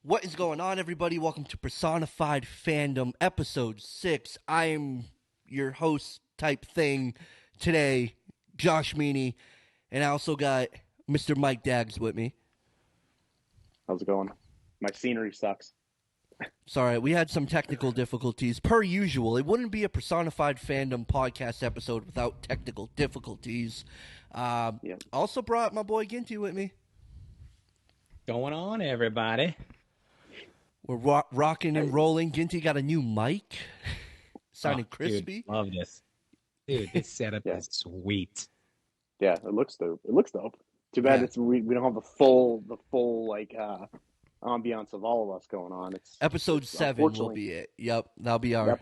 What is going on, everybody? Welcome to Personified Fandom, Episode 6. I am your host type thing today, Josh Meany, and I also got Mr. Mike Daggs with me. How's it going? My scenery sucks. Sorry, we had some technical difficulties. Per usual, it wouldn't be a Personified Fandom podcast episode without technical difficulties. Also brought my boy Ginty with me. Going on, everybody? We're rocking and rolling. Ginty got a new mic. Sounding crispy. Dude, love this. Dude, this setup is sweet. Yeah, it looks dope. Too bad we don't have the full like ambiance of all of us going on. It's Episode 7 will be it. Yep, that'll be our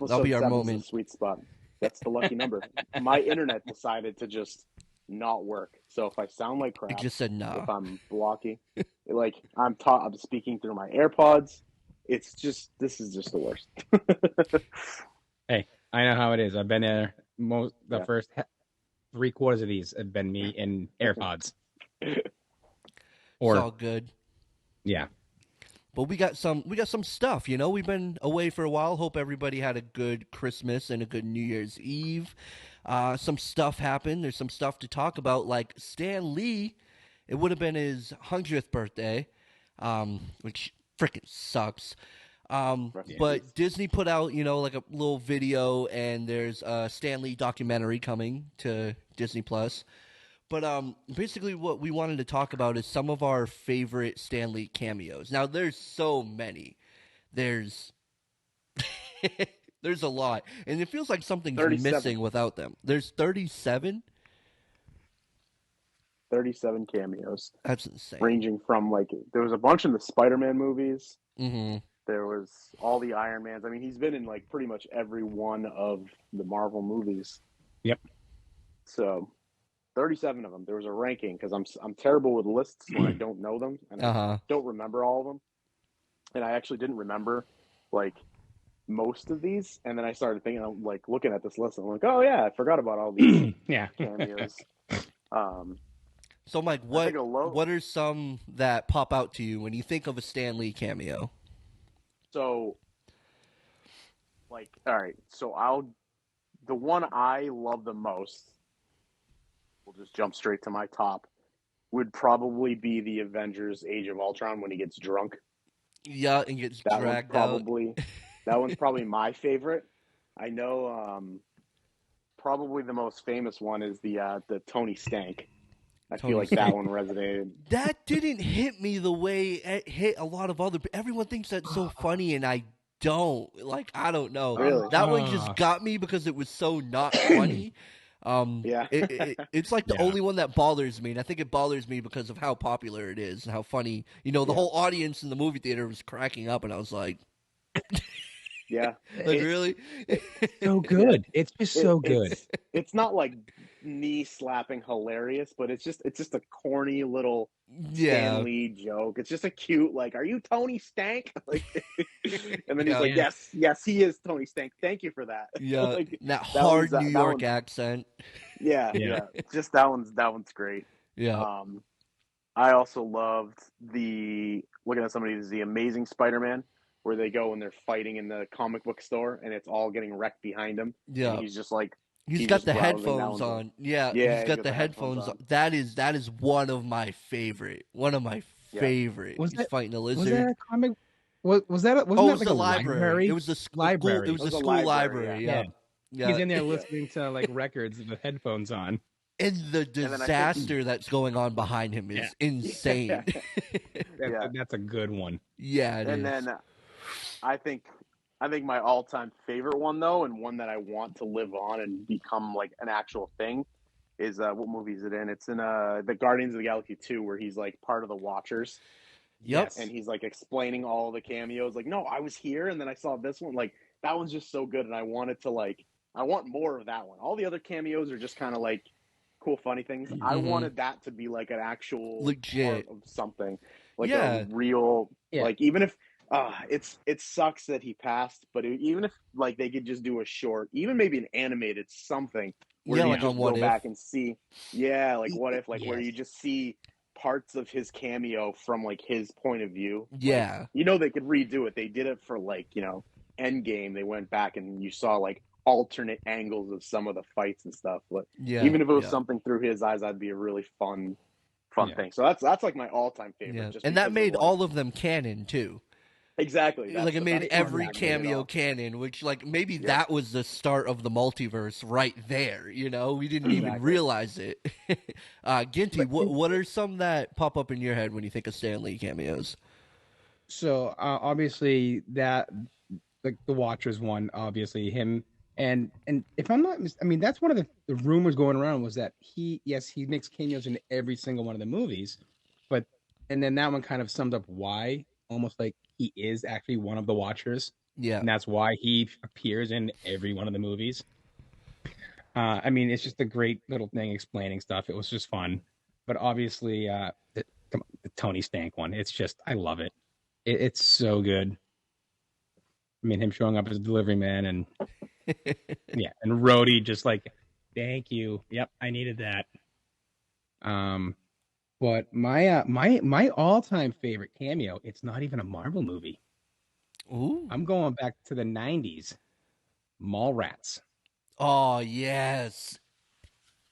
moment. Sweet spot. That's the lucky number. My internet decided to just not work. So if I sound like crap, it just said no. If I'm blocky, like I'm speaking through my AirPods. It's just, this is just the worst. Hey, I know how it is. I've been there. First 3/4 of these have been me in AirPods. It's all good. Yeah. But we got some stuff, you know. We've been away for a while. Hope everybody had a good Christmas and a good New Year's Eve. Some stuff happened. There's some stuff to talk about, like Stan Lee. It would have been his 100th birthday, which freaking sucks. But Disney put out, like a little video, and there's a Stan Lee documentary coming to Disney Plus. But basically what we wanted to talk about is some of our favorite Stan Lee cameos. Now, there's so many. There's there's a lot. And it feels like something's 37. missing without them. There's 37? 37 cameos. That's insane. Ranging from, there was a bunch in the Spider-Man movies. Mm-hmm. There was all the Iron Mans. I mean, he's been in, pretty much every one of the Marvel movies. Yep. So, 37 of them. There was a ranking, because I'm terrible with lists when I don't know them, and I don't remember all of them. And I actually didn't remember, most of these, and then I started thinking, looking at this list, and I'm like, oh, yeah, I forgot about all these cameos. So, Mike, what are some that pop out to you when you think of a Stan Lee cameo? So, all right, so the one I love the most, we'll just jump straight to my top, would probably be the Avengers Age of Ultron when he gets drunk. Yeah, and gets dragged out. That one's probably my favorite. I know probably the most famous one is the Tony Stank. I feel like that one resonated. That didn't hit me the way it hit a lot of other. Everyone thinks that's so funny, and I don't. I don't know. Really? That one just got me because it was so not funny. It's like the only one that bothers me, and I think it bothers me because of how popular it is and how funny. The whole audience in the movie theater was cracking up, and I was like, yeah, really? It's so good. It's just so good. It's not knee slapping hilarious, but it's just a corny little Stan Lee joke. It's just a cute are you Tony Stank? And then he's like, yes, he is Tony Stank. Thank you for that. Yeah, that hard New York accent. Yeah. Just that one's great. Yeah. I also loved looking at somebody the Amazing Spider-Man, where they go and they're fighting in the comic book store, and it's all getting wrecked behind him. Yeah, and he's just He's got the headphones on. Yeah, he's got the headphones on. That is one of my favorite. Favorite. He's fighting a lizard. Was that a comic? Was that? Wasn't that a library? It was the library. It was the school library. Yeah. He's in there listening to records with the headphones on. And the disaster that's going on behind him is insane. That's a good one. Yeah, and then I think my all-time favorite one, though, and one that I want to live on and become an actual thing, is what movie is it in? It's in the Guardians of the Galaxy 2, where he's part of the Watchers. Yep. And he's explaining all the cameos. No, I was here, and then I saw this one. That one's just so good, and I wanted to I want more of that one. All the other cameos are just kind of cool, funny things. Mm-hmm. I wanted that to be an actual legit part of something, a real even if. It sucks that he passed, but even if like they could just do a short, even maybe an animated something where you like just on What go If. back and see, like what if, like where you just see parts of his cameo from like his point of view. Like Yeah. they could redo it. They did it for like Endgame. They went back and you saw like alternate angles of some of the fights and stuff. But even if it was something through his eyes, that'd be a really fun thing. So that's like my all-time favorite. Yeah, Just and that because made of, like, all of them canon too. exactly. Like it made That's the every one that made it cameo all. canon, which like maybe Yep. that was the start of the multiverse right there. We didn't even Exactly. realize it. Ginty, what are some that pop up in your head when you think of Stan Lee cameos? So obviously that like the Watchers one, obviously him and if I'm not, I mean that's one of the rumors going around was that he makes cameos in every single one of the movies, but and then that one kind of summed up why almost like he is actually one of the Watchers. Yeah, And that's why he appears in every one of the movies. I mean, it's just a great little thing explaining stuff. It was just fun, but obviously, the Tony Stank one. It's just, I love it. It's so good. I mean, him showing up as a delivery man and and Rhodey just like, thank you. Yep, I needed that. But my all time favorite cameo. It's not even a Marvel movie. Ooh. I'm going back to the '90s. Mallrats. Oh yes,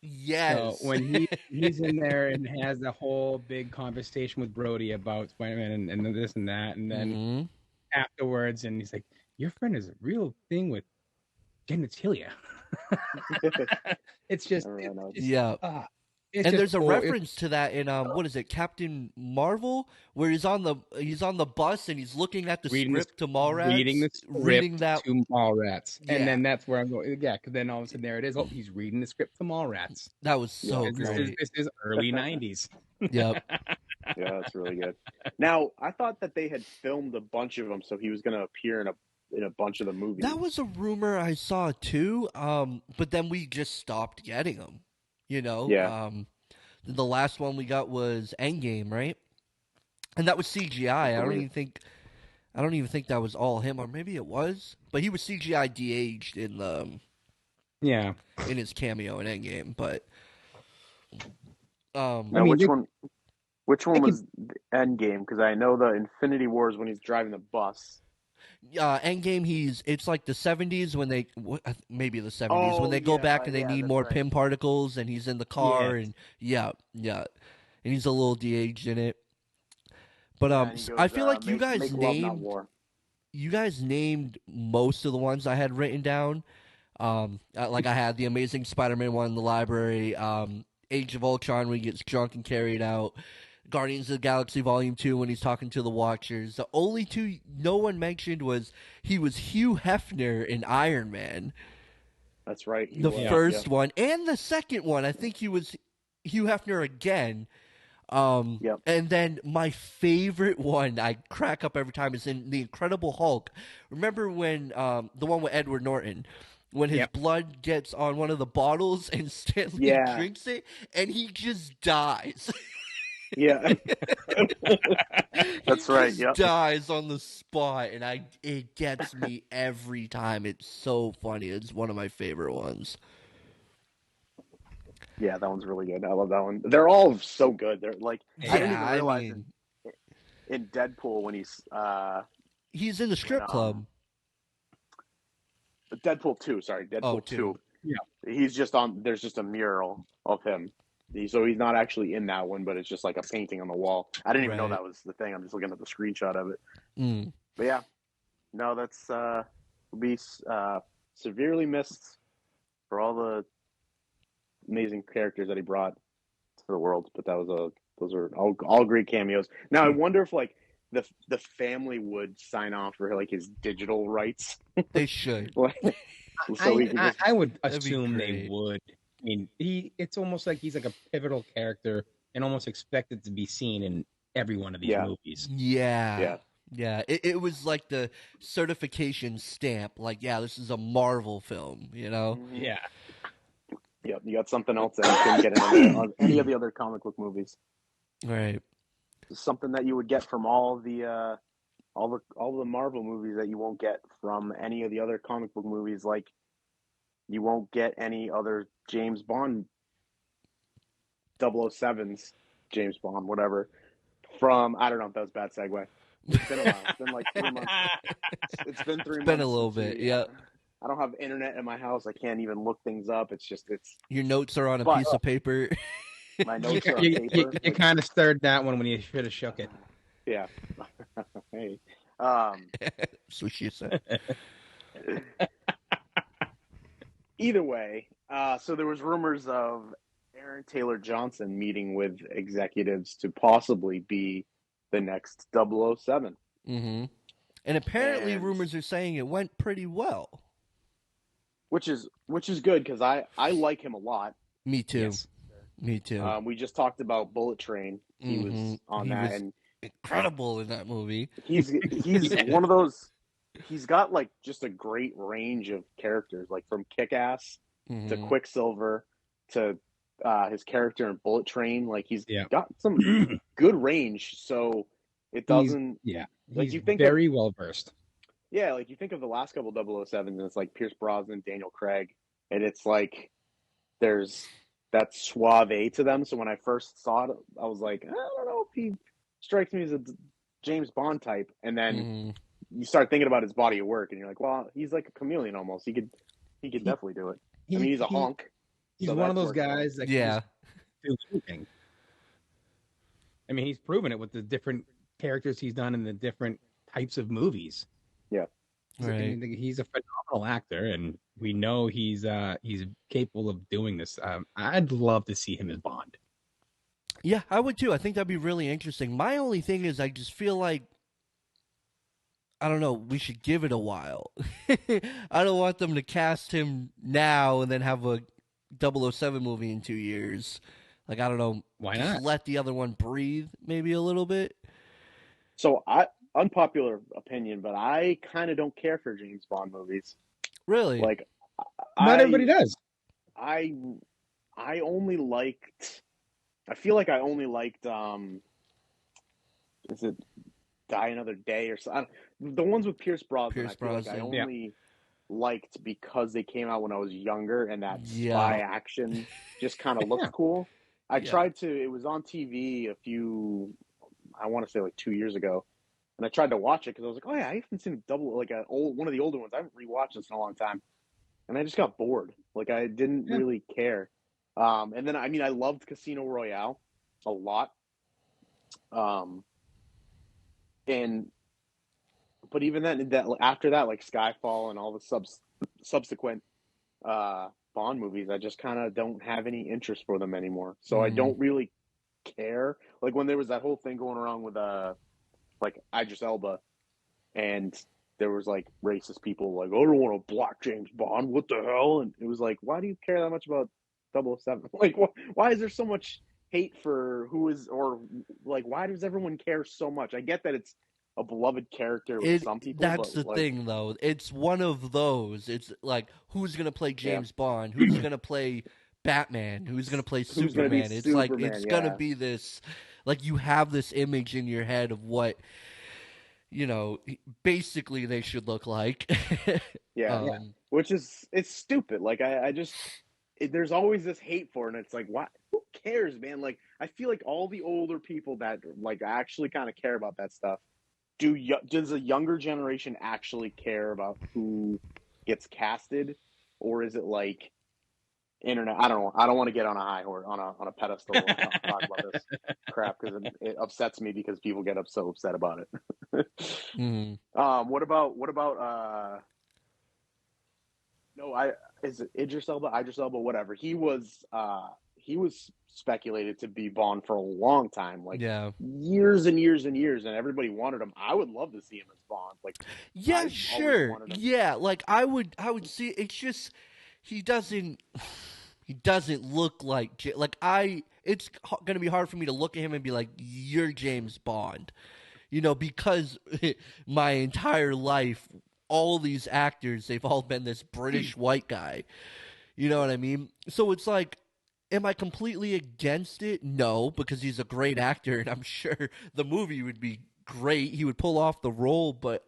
yes. So when he's in there and has the whole big conversation with Brody about Spider-Man and this and that, and then afterwards, and he's like, "Your friend is a real thing with genitalia." It's just, and there's a reference to that in what is it, Captain Marvel, where he's on the bus and he's looking at the script to Mallrats, reading that to Mallrats, and then that's where I'm going. Yeah, because then all of a sudden there it is. Oh, he's reading the script to Mallrats. That was so great. This is early '90s. Yep. Yeah, that's really good. Now, I thought that they had filmed a bunch of them, so he was going to appear in a bunch of the movies. That was a rumor I saw too, but then we just stopped getting them. Yeah. The last one we got was Endgame, right? And that was CGI. I don't even think that was all him, or maybe it was. But he was CGI de-aged in in his cameo in Endgame. But now, which one was Endgame? Because I know the Infinity War is when he's driving the bus. Endgame, it's like the 70s when maybe the 70s when they go back and they need more Pym particles, and he's in the car, and and he's a little de-aged in it. But goes, I feel like you guys named most of the ones I had written down. Like I had the Amazing Spider-Man one in the library, Age of Ultron when he gets drunk and carried out, Guardians of the Galaxy Volume 2 when he's talking to the Watchers. The only two no one mentioned was he was Hugh Hefner in Iron Man. That's right. The first one and the second one, I think he was Hugh Hefner again. And then my favorite one, I crack up every time, is in The Incredible Hulk. Remember when the one with Edward Norton, when his blood gets on one of the bottles and Stanley drinks it and he just dies. Yeah. That's right. He dies on the spot, and it gets me every time. It's so funny. It's one of my favorite ones. Yeah, that one's really good. I love that one. They're all so good. They're like, I didn't even realize in Deadpool when he's in the strip club. Deadpool 2, sorry. Deadpool 2. Yeah. He's just there's just a mural of him. So he's not actually in that one, but it's just like a painting on the wall. I didn't even know that was the thing. I'm just looking at the screenshot of it. But yeah, no, that's will be severely missed for all the amazing characters that he brought to the world. But those are all great cameos. Now I wonder if like the family would sign off for like his digital rights. They should. I would assume they would. I mean, it's almost like he's like a pivotal character and almost expected to be seen in every one of these movies. Yeah. It was like the certification stamp. Like, this is a Marvel film, Yeah. Yeah, you got something else that you couldn't get in any of the other comic book movies. Right. Something that you would get from all the all the Marvel movies that you won't get from any of the other comic book movies. Like you won't get any other James Bond 007's James Bond, whatever. From I don't know if that was a bad segue. It's been a while. It's been like 3 months. It's been 3 months. It's been a little bit, yeah. I don't have internet in my house. I can't even look things up. It's your notes are on a piece of paper. My notes are on paper. You kind of stirred that one when you should have shook it. Yeah. Hey. So she said. Either way, so there was rumors of Aaron Taylor Johnson meeting with executives to possibly be the next 007. Mm-hmm. And apparently rumors are saying it went pretty well. Which is good because I like him a lot. Me too. Yes. Me too. We just talked about Bullet Train. He was on that and incredible in that movie. He's one of those. He's got like just a great range of characters, like from Kick-Ass to Quicksilver to his character in Bullet Train. Like he's got some good range. So it doesn't. He's you think very well versed. Yeah, like you think of the last couple 007s, and it's like Pierce Brosnan, Daniel Craig, and it's like there's that suave to them. So when I first saw it, I was like, I don't know if he strikes me as a James Bond type. And then you start thinking about his body of work, and you're like, well, he's like a chameleon almost. He could definitely do it. I mean, he's a honk. He's one of those guys that can do anything. I mean, he's proven it with the different characters he's done in the different types of movies. Yeah. Right. He's a phenomenal actor, and we know he's capable of doing this. I'd love to see him as Bond. Yeah, I would too. I think that'd be really interesting. My only thing is I just feel like, I don't know, we should give it a while. I don't want them to cast him now and then have a 007 movie in 2 years. Like, I don't know. Why just not? Let the other one breathe maybe a little bit. So unpopular opinion, but I kind of don't care for James Bond movies. Really? Like, not everybody does. I only liked. I feel like I only liked. Is it Die Another Day or something? The ones with Pierce Brosnan. I feel like I only liked because they came out when I was younger, and that spy action just kind of looked cool. I tried to. It was on TV I want to say like 2 years ago, and I tried to watch it because I was like, oh yeah, I haven't seen one of the older ones. I haven't rewatched this in a long time, and I just got bored. Like I didn't really care. And then I mean, I loved Casino Royale a lot. But even then, after that, like Skyfall and all the subsequent Bond movies, I just kind of don't have any interest for them anymore. So I don't really care. Like when there was that whole thing going around with like Idris Elba, and there was like racist people like, oh, I don't want to block James Bond. What the hell? And it was like, why do you care that much about 007? Like, why is there so much hate for or like, why does everyone care so much? I get that it's a beloved character with some people. That's the thing, though. It's one of those. It's like, who's going to play James Bond? Who's going to play Batman? Who's going to play Superman? It's like, it's going to be this, like, you have this image in your head of what, basically they should look like. Which is, it's stupid. Like, I just, there's always this hate for it, and it's like, why? Who cares, man? Like, I feel like all the older people that, like, actually kind of care about that stuff, does a younger generation actually care about who gets casted, or is it like internet? I don't know. I don't want to get on a high horse on a pedestal and talk about this crap because it upsets me because people get so upset about it. What about is it Idris Elba, whatever. He was speculated to be Bond for a long time, like years and years and years, and everybody wanted him. I would love to see him as Bond. Like, sure, like I would see. It's just he doesn't look like it's gonna be hard for me to look at him and be like, you're James Bond, because my entire life, all these actors, they've all been this British white guy. You know what I mean? So it's like, am I completely against it? No, because he's a great actor, and I'm sure the movie would be great. He would pull off the role, but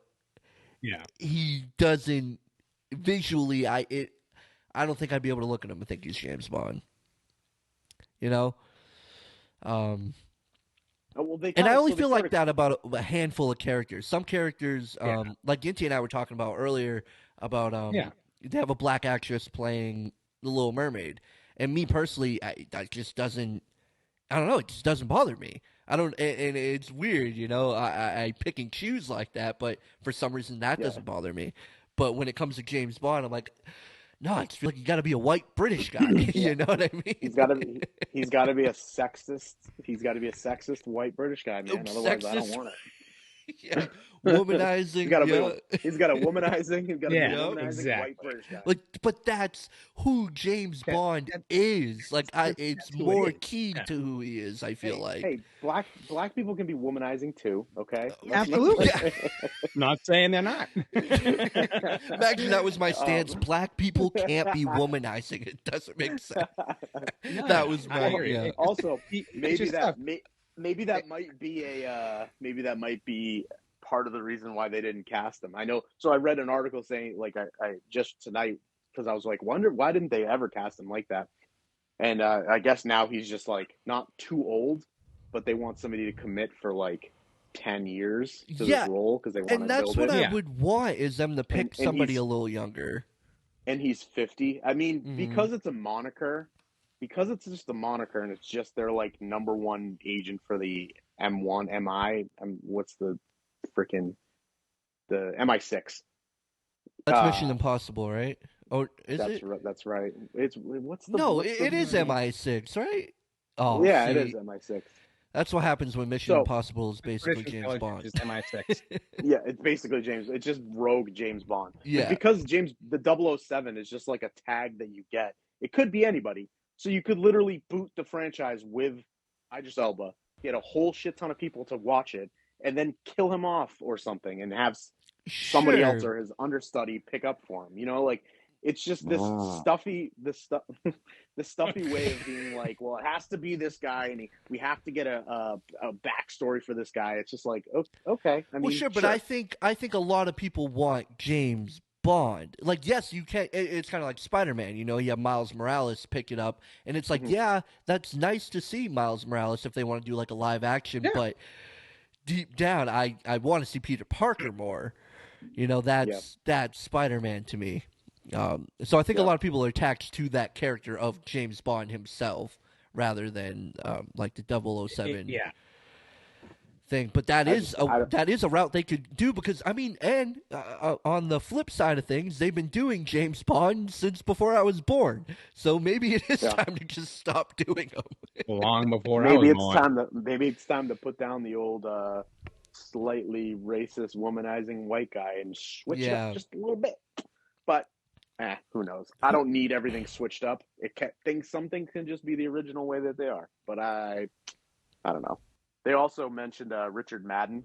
he doesn't visually. I don't think I'd be able to look at him and think he's James Bond. You know. And I only feel like that about a handful of characters. Some characters, like Ginty and I were talking about earlier, about they have a black actress playing the Little Mermaid, and me personally, that just doesn't. I don't know. It just doesn't bother me. I don't, and it's weird, you know. I pick and choose like that, but for some reason that doesn't bother me. But when it comes to James Bond, I'm like, no, I just feel like you got to be a white British guy. You know what I mean? He's got to be a sexist. He's got to be a sexist white British guy, man. Otherwise, I don't want it. Yeah, womanizing. He's got a womanizing white British guy. Like, but that's who James Bond is. Like, it's more key to who he is. I feel like. Hey, black people can be womanizing too. Okay, absolutely. Not saying they're not. Imagine that was my stance. Black people can't be womanizing. It doesn't make sense. No, that was my. Also, maybe that might be part of the reason why they didn't cast him. I know. So I read an article saying, like, I just tonight, because I was like, wonder why didn't they ever cast him like that? And I guess now he's just like not too old, but they want somebody to commit for like 10 years to this role because they want to build it. And that's what I would want, is them to pick somebody a little younger. And he's 50. I mean, because it's a moniker. Because it's just a moniker and it's just their like number one agent for the M1, what's the MI6? That's Mission Impossible, right? Or is it? That's right. It is MI6, right? Oh, yeah, it is MI6. That's what happens when Mission Impossible is basically James Bond. Is MI6. Yeah, it's basically James. It's just rogue James Bond. Yeah, because the 007 is just like a tag that you get. It could be anybody. So you could literally boot the franchise with Idris Elba, get a whole shit ton of people to watch it, and then kill him off or something, and have somebody else or his understudy pick up for him. You know, like it's just this stuffy way of being like, well, it has to be this guy, and we have to get a backstory for this guy. It's just like, okay. I mean, but I think a lot of people want James Bond. Like, yes, you can. It's kind of like Spider-Man. You know, you have Miles Morales pick it up, and it's like, yeah, that's nice to see Miles Morales if they want to do like a live action. Yeah. But deep down, I want to see Peter Parker more. You know, that's Spider-Man to me. So I think a lot of people are attached to that character of James Bond himself rather than like the 007. Thing, but that is a route they could do, because I mean, and on the flip side of things, they've been doing James Bond since before I was born, so maybe it is time to just stop doing them. Long before maybe it's time to put down the old slightly racist womanizing white guy and switch it up just a little bit. But who knows? I don't need everything switched up. Something can just be the original way that they are, but I don't know. They also mentioned Richard Madden,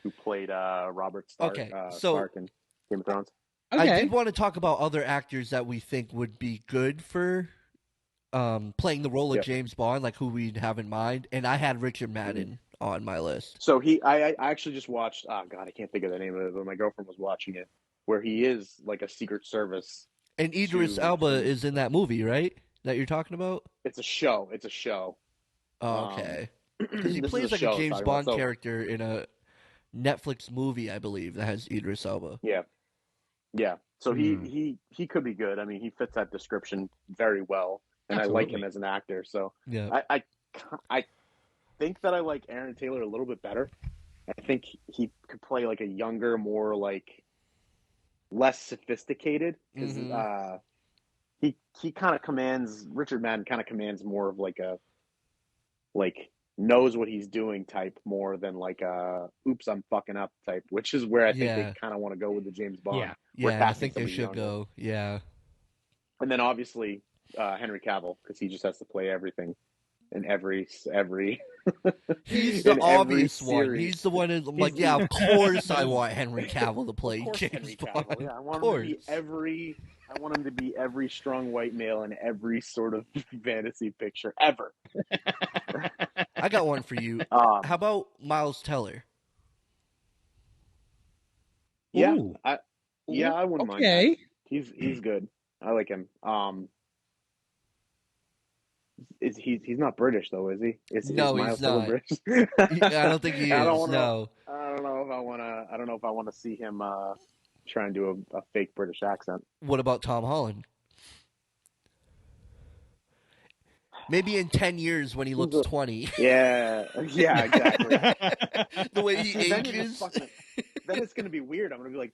who played Robert Stark, Stark in Game of Thrones. Okay. I did want to talk about other actors that we think would be good for playing the role of James Bond, like who we'd have in mind. And I had Richard Madden on my list. So I actually just watched, oh God, I can't think of the name of it, but my girlfriend was watching it, where he is like a Secret Service. And Idris Elba is in that movie, right? That you're talking about? It's a show. Oh, okay. Because he plays like a James Bond character in a Netflix movie, I believe, that has Idris Elba. Yeah. So he could be good. I mean, he fits that description very well, and Absolutely. I like him as an actor. So I think that I like Aaron Taylor a little bit better. I think he could play like a younger, more like less sophisticated, because he kind of commands, Richard Madden kind of commands more of like a knows what he's doing type, more than like a oops I'm fucking up type, which is where I think they kind of want to go with the James Bond. I think they should go. And then obviously Henry Cavill, because he just has to play everything in every he's the obvious one. He's the one who's like, of course I want Henry Cavill to play James Bond. Cavill. Yeah, I want him to be every strong white male in every sort of fantasy picture ever. I got one for you. How about Miles Teller? Yeah, Ooh. I wouldn't mind that. Okay. He's good. I like him. Is he's not British though, is he? Is No, Miles he's Teller not. British? I don't think he I don't is. want to. No. I don't know if I want to see him try and do a fake British accent. What about Tom Holland? Maybe in 10 years when he looks 20. Yeah, yeah, exactly. The way he See, ages. Then it's gonna be weird. I'm gonna be like,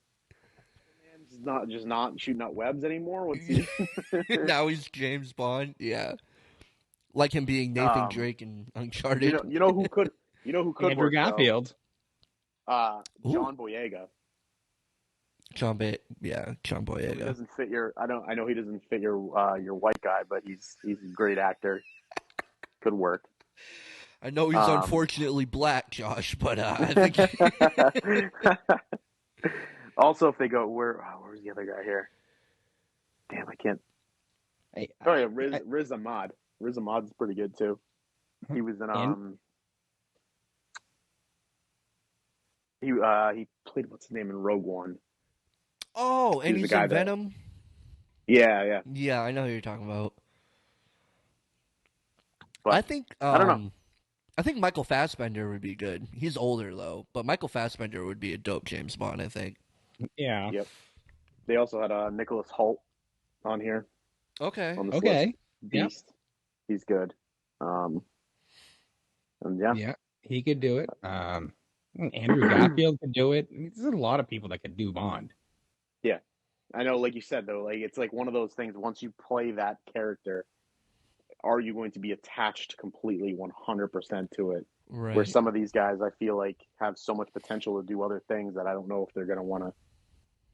man's not shooting out webs anymore. What's he? Now he's James Bond. Yeah. Like him being Nathan um, Drake in Uncharted. you know who could Andrew work Garfield. though? Ooh. John Boyega. John Boyega. Doesn't fit your. I know he doesn't fit your white guy, but he's a great actor. Could work. I know he's unfortunately black, Josh, but I think. Also, if they go, where's the other guy here? Damn, I can't. Oh yeah, Riz Ahmad. Riz Ahmad's pretty good too. He was in he played what's his name in Rogue One. Oh, and he's in Venom. Yeah. Yeah, I know who you're talking about. But I think I don't know. I think Michael Fassbender would be good. He's older though, but Michael Fassbender would be a dope James Bond, I think. Yeah. Yep. They also had Nicholas Hoult on here. Okay. On this Okay. list. Beast. Yep. He's good. And yeah, he could do it. Andrew Garfield could do it. I mean, there's a lot of people that could do Bond. Yeah, I know. Like you said, though, like it's like one of those things. Once you play that character, are you going to be attached completely 100% to it? Right. Where some of these guys, I feel like, have so much potential to do other things that I don't know if they're going to want to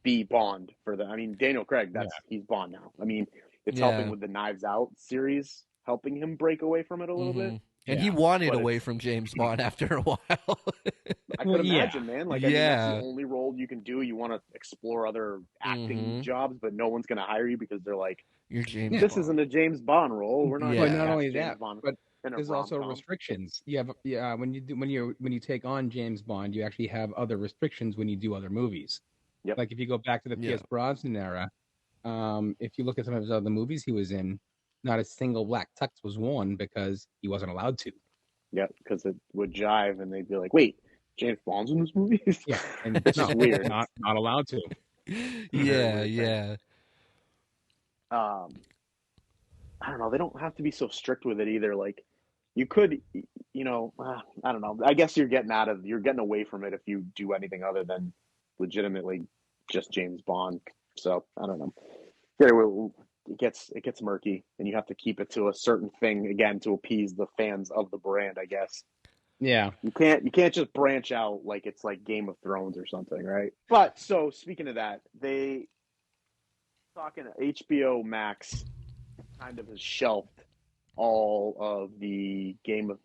be Bond for them. I mean, Daniel Craig, he's Bond now. I mean, it's helping with the Knives Out series, helping him break away from it a little bit. And he wanted away from James Bond after a while. I could imagine, man. Like, I mean, that's the only role you can do. You want to explore other acting jobs, but no one's going to hire you because they're like, "You're James. This isn't a James Bond role. We're not." But not only that, Bond but there's also restrictions. You have when you take on James Bond, you actually have other restrictions when you do other movies. Yep. Like if you go back to the Pierce Brosnan era, if you look at some of his other movies he was in, not a single black tux was worn because he wasn't allowed to. Yeah, because it would jive, and they'd be like, "Wait, James Bond's in this movie?" Yeah, and it's weird. Not allowed to. Yeah. I don't know. They don't have to be so strict with it either. Like, you could, I don't know. I guess you're getting away from it if you do anything other than legitimately just James Bond. So I don't know. It gets murky, and you have to keep it to a certain thing again to appease the fans of the brand, I guess. Yeah, you can't just branch out like it's like Game of Thrones or something, right? But so speaking of that, they talking HBO Max kind of has shelved all of the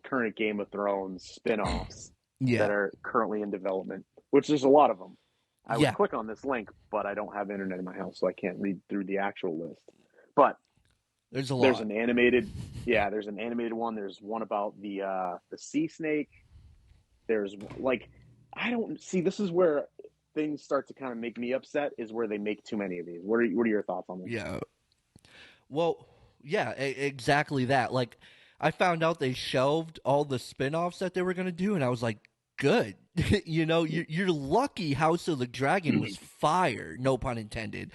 current Game of Thrones spin-offs that are currently in development, which there's a lot of them. I would click on this link, but I don't have internet in my house, so I can't read through the actual list. But there's a lot. There's an animated one. There's one about the sea snake. There's I don't see. This is where things start to kind of make me upset. Is where they make too many of these. What are your thoughts on this? Yeah. Well, yeah, exactly that. Like, I found out they shelved all the spin-offs that they were going to do, and I was like, good. You're lucky House of the Dragon was fire, no pun intended.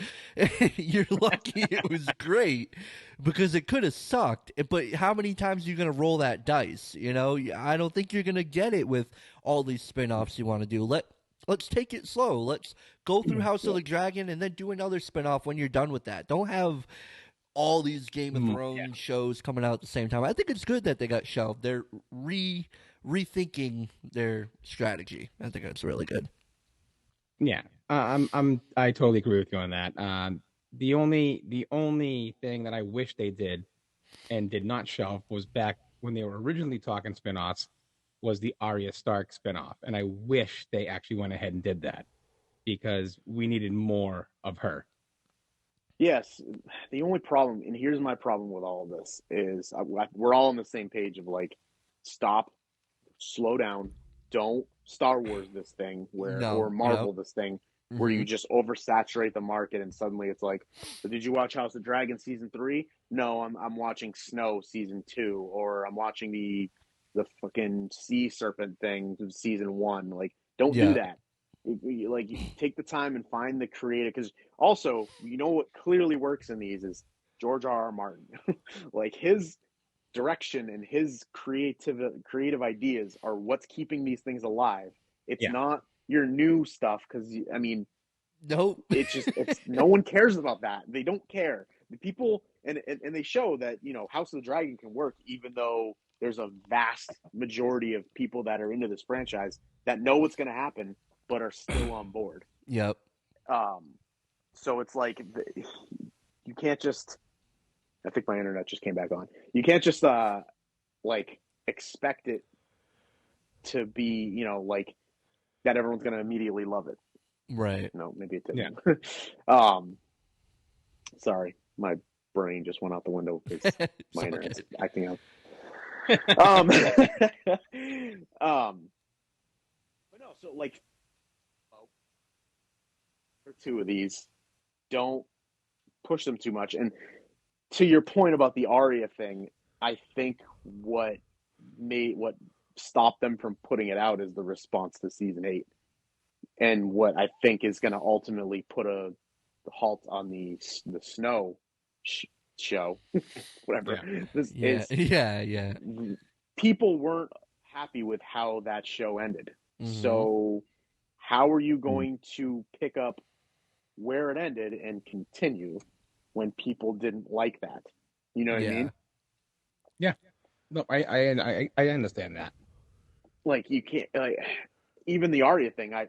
You're lucky it was great because it could have sucked. But how many times are you going to roll that dice? I don't think you're going to get it with all these spin-offs you want to do. Let's take it slow. Let's go through House of the Dragon and then do another spin-off when you're done with that. Don't have all these Game of Thrones shows coming out at the same time. I think it's good that they got shelved. They're rethinking their strategy. I think that's really good. Yeah, I totally agree with you on that. The only thing that I wish they did and did not shelve was back when they were originally talking spinoffs was the Arya Stark spinoff, and I wish they actually went ahead and did that because we needed more of her. Yes, the only problem, and here's my problem with all of this, is we're all on the same page of like, stop, slow down, don't Star Wars this thing or Marvel this thing where you just oversaturate the market and suddenly it's like, so did you watch House of Dragon season 3? No, I'm watching Snow season 2, or I'm watching the fucking sea serpent thing season 1. Like, don't do that. Like, you take the time and find the creative, because also, you know what clearly works in these is George R. R. Martin. Like, his direction and his creative ideas are what's keeping these things alive. It's not your new stuff, because I mean, nope. it's no one cares about that. They don't care. The people and they show that, you know, House of the Dragon can work, even though there's a vast majority of people that are into this franchise that know what's going to happen but are still on board. Yep. So it's like, you can't just. I think my internet just came back on. You can't just like expect it to be, you know, like that everyone's going to immediately love it. Right. No, maybe it didn't. Yeah. Sorry, my brain just went out the window because my internet's acting up. But no, so like, or two of these, don't push them too much. And to your point about the Arya thing, I think what stopped them from putting it out is the response to season 8, and what I think is going to ultimately put a halt on the Snow show, whatever. Yeah. People weren't happy with how that show ended. So how are you going to pick up where it ended and continue when people didn't like that? You know what I mean? Yeah. No, I understand that. Like, you can't, like, even the Arya thing, I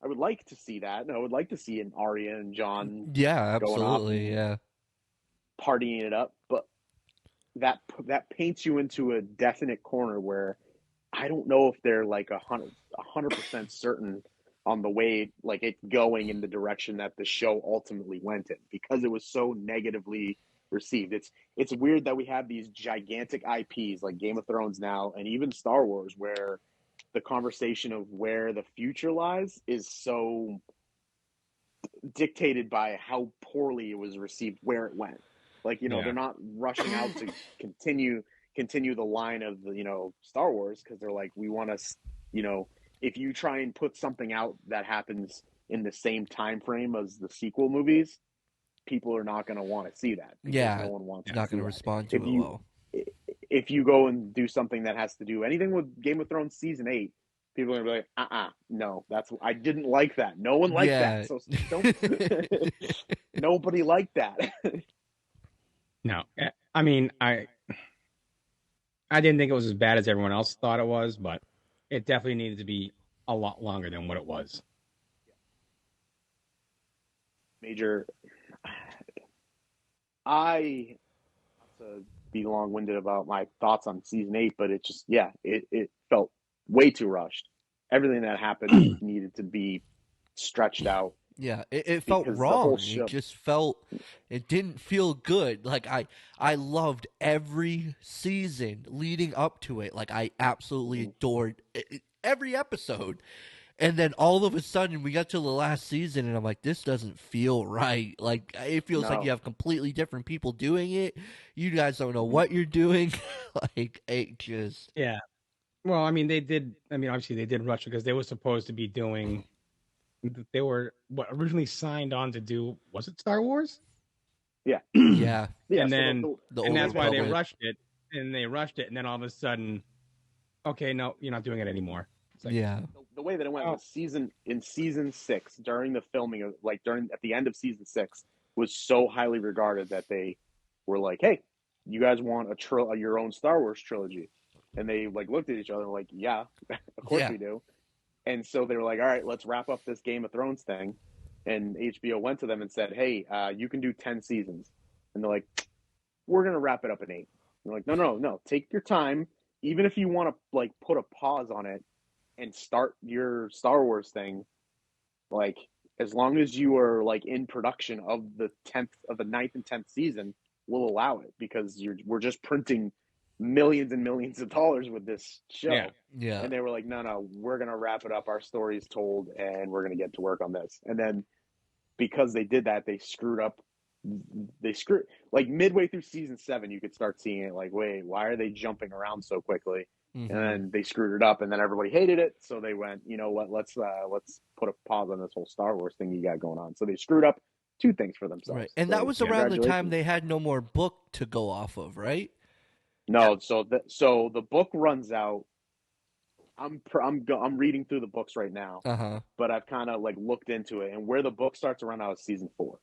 would like to see that. I would like to see an Arya and Jon absolutely, going off partying it up, but that paints you into a definite corner where I don't know if they're like 100% certain on the way, like, it going in the direction that the show ultimately went in, because it was so negatively received. It's weird that we have these gigantic IPs like Game of Thrones now, and even Star Wars, where the conversation of where the future lies is so dictated by how poorly it was received where it went. Like, you know, they're not rushing out to continue the line of the, you know, Star Wars, because they're like, we want to, you know, if you try and put something out that happens in the same time frame as the sequel movies, people are not going to want to see that. No one wants to. Not going to respond to it well. If you go and do something that has to do anything with Game of Thrones season 8, people are going to be like, no, I didn't like that. No one liked that. So don't. Nobody liked that. No, I mean, I didn't think it was as bad as everyone else thought it was, but it definitely needed to be a lot longer than what it was. Major. I not to be long-winded about my thoughts on season 8, but it just, it felt way too rushed. Everything that happened needed to be stretched out. Yeah, it felt wrong. It just it didn't feel good. Like, I loved every season leading up to it. Like, I absolutely adored every episode. And then all of a sudden we got to the last season and I'm like, this doesn't feel right. Like, it feels like you have completely different people doing it. You guys don't know what you're doing. Like, it just... Yeah. Well, I mean, obviously they did rush it because they were supposed to be doing... They were originally signed on to do, was it Star Wars? Yeah. Yeah. And then and that's why they rushed it. And and then all of a sudden, okay, no, you're not doing it anymore. Like, the way that it went was in season 6, during the filming of, like, at the end of season 6, was so highly regarded that they were like, hey, you guys want your own Star Wars trilogy? And they, like, looked at each other and were like, yeah, of course we do. And so they were like, all right, let's wrap up this Game of Thrones thing. And HBO went to them and said, hey, you can do 10 seasons. And they're like, we're going to wrap it up in 8. And they're like, no, take your time. Even if you want to, like, put a pause on it and start your Star Wars thing, like, as long as you are, like, in production of the 9th and 10th season, we'll allow it, because we're just printing millions and millions of dollars with this show. Yeah. And they were like, no, we're going to wrap it up. Our story is told and we're going to get to work on this. And then because they did that, they screwed up. Like midway through season 7, you could start seeing it like, wait, why are they jumping around so quickly? And then they screwed it up, and then everybody hated it. So they went, you know what? Let's put a pause on this whole Star Wars thing you got going on. So they screwed up 2 things for themselves. Right, and so, that was around the time they had no more book to go off of, right? No, so the book runs out. I'm reading through the books right now, but I've kind of like looked into it, and where the book starts to run out is season 4.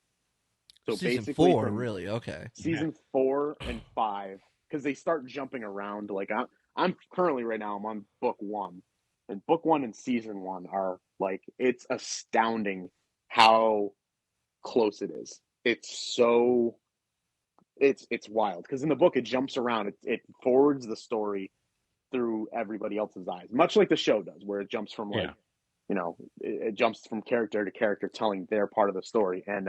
So season basically 4, really? Okay. Season 4 and 5, because they start jumping around. Like I'm currently right now, I'm on book 1, and book 1 and season 1 are like, it's astounding how close it is. It's so it's wild, because in the book it jumps around. It forwards the story through everybody else's eyes, much like the show does, where it jumps from like, you know, it jumps from character to character telling their part of the story. And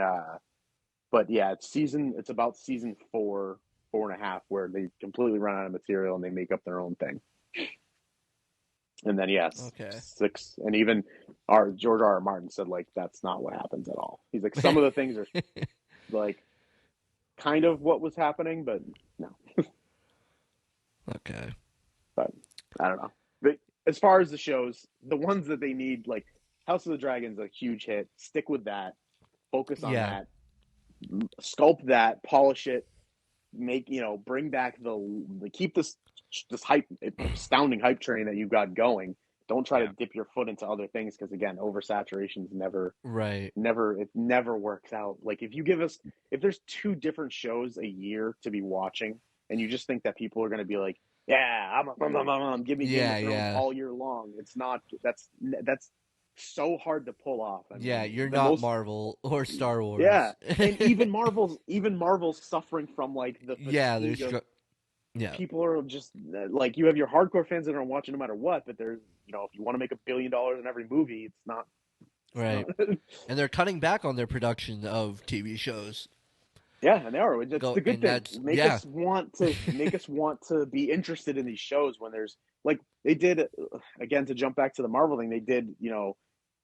but yeah, it's about season 4, 4.5, where they completely run out of material and they make up their own thing. And then 6, and even George R. R. Martin said like that's not what happens at all. He's like, some of the things are like kind of what was happening, but no. Okay. But I don't know. But as far as the shows, the ones that they need, like House of the Dragon's a huge hit. Stick with that. Focus on that. Sculpt that. Polish it. Bring back keep this hype, astounding hype train that you've got going. Don't try to dip your foot into other things, because again, oversaturation is never works out. Like if there's 2 different shows a year to be watching, and you just think that people are going to be like, give me Game of Thrones all year long. It's not. That's so hard to pull off. I mean, you're not Marvel or Star Wars. Yeah, and even Marvel's suffering from like the fatigue people are just like, you have your hardcore fans that are watching no matter what, but there's, if you want to make $1 billion in every movie, it's not right. And they're cutting back on their production of TV shows. Yeah, and they are. It's the good thing. Make us want to be interested in these shows when there's, like, they did, again, to jump back to the Marvel thing, they did the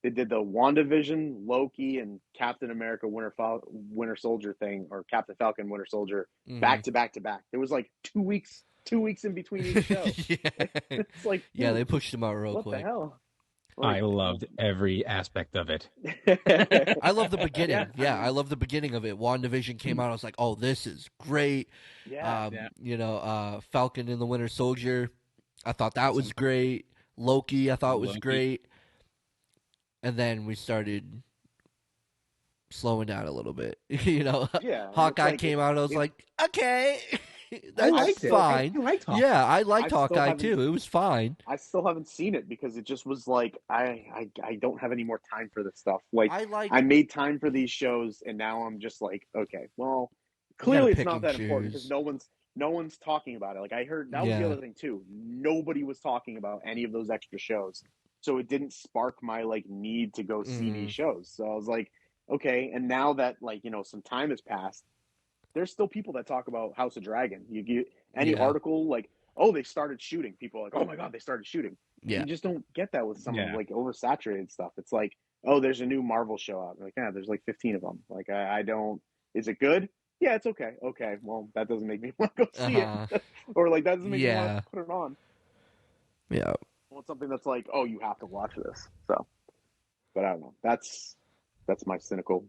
WandaVision, Loki, and Captain America Winter Soldier thing, or Captain Falcon Winter Soldier, back to back to back. There was like 2 weeks in between each show. It's like, they pushed them out real quick. What the hell? I loved every aspect of it. I love the beginning. I love the beginning of it. WandaVision came out. I was like, "Oh, this is great." Falcon and the Winter Soldier. I thought that was great. Loki, I thought was great. And then we started slowing down a little bit. Hawkeye came out. I was like, okay. That's fine. I liked Hawkeye too. It was fine. I still haven't seen it because it just was like, I don't have any more time for this stuff. Like, I made time for these shows, and now I'm just like, okay, well, clearly it's not that important because no one's talking about it. Like, I heard that was the other thing too. Nobody was talking about any of those extra shows, so it didn't spark my like need to go see these shows. So I was like, okay. And now that some time has passed, there's still people that talk about House of Dragon. You get any article like, oh, they started shooting. People are like, oh my God, they started shooting. You just don't get that with some like oversaturated stuff. It's like, oh, there's a new Marvel show out. Like, there's like 15 of them. Like, I don't. Is it good? Yeah, it's okay. Okay, well, that doesn't make me want to go see it, or like that doesn't make me want to put it on. Yeah, I want something that's like, oh, you have to watch this. So, but I don't know. That's my cynical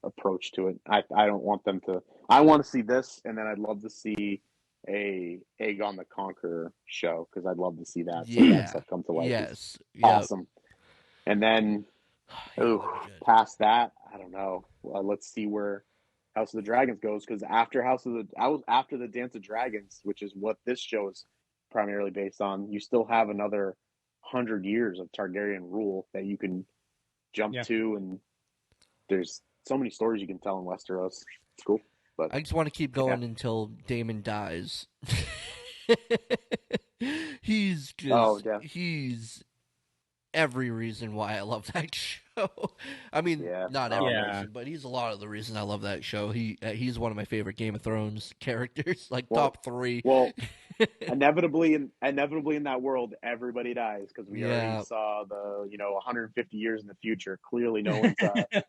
approach to it. I don't want them to. I want to see this, and then I'd love to see a Aegon the Conqueror show, because I'd love to see that. That stuff come to life. Yes, awesome. And then, past that, I don't know. Let's see where House of the Dragons goes, because after after the Dance of Dragons, which is what this show is primarily based on, you still have another 100 years of Targaryen rule that you can jump to, and there's so many stories you can tell in Westeros. It's cool. But I just want to keep going until Daemon dies. He's every reason why I love that show. I mean, not every reason, but he's a lot of the reason I love that show. He's one of my favorite Game of Thrones characters, like top 3. Well, inevitably in that world, everybody dies because we already saw the 150 years in the future. Clearly, no one's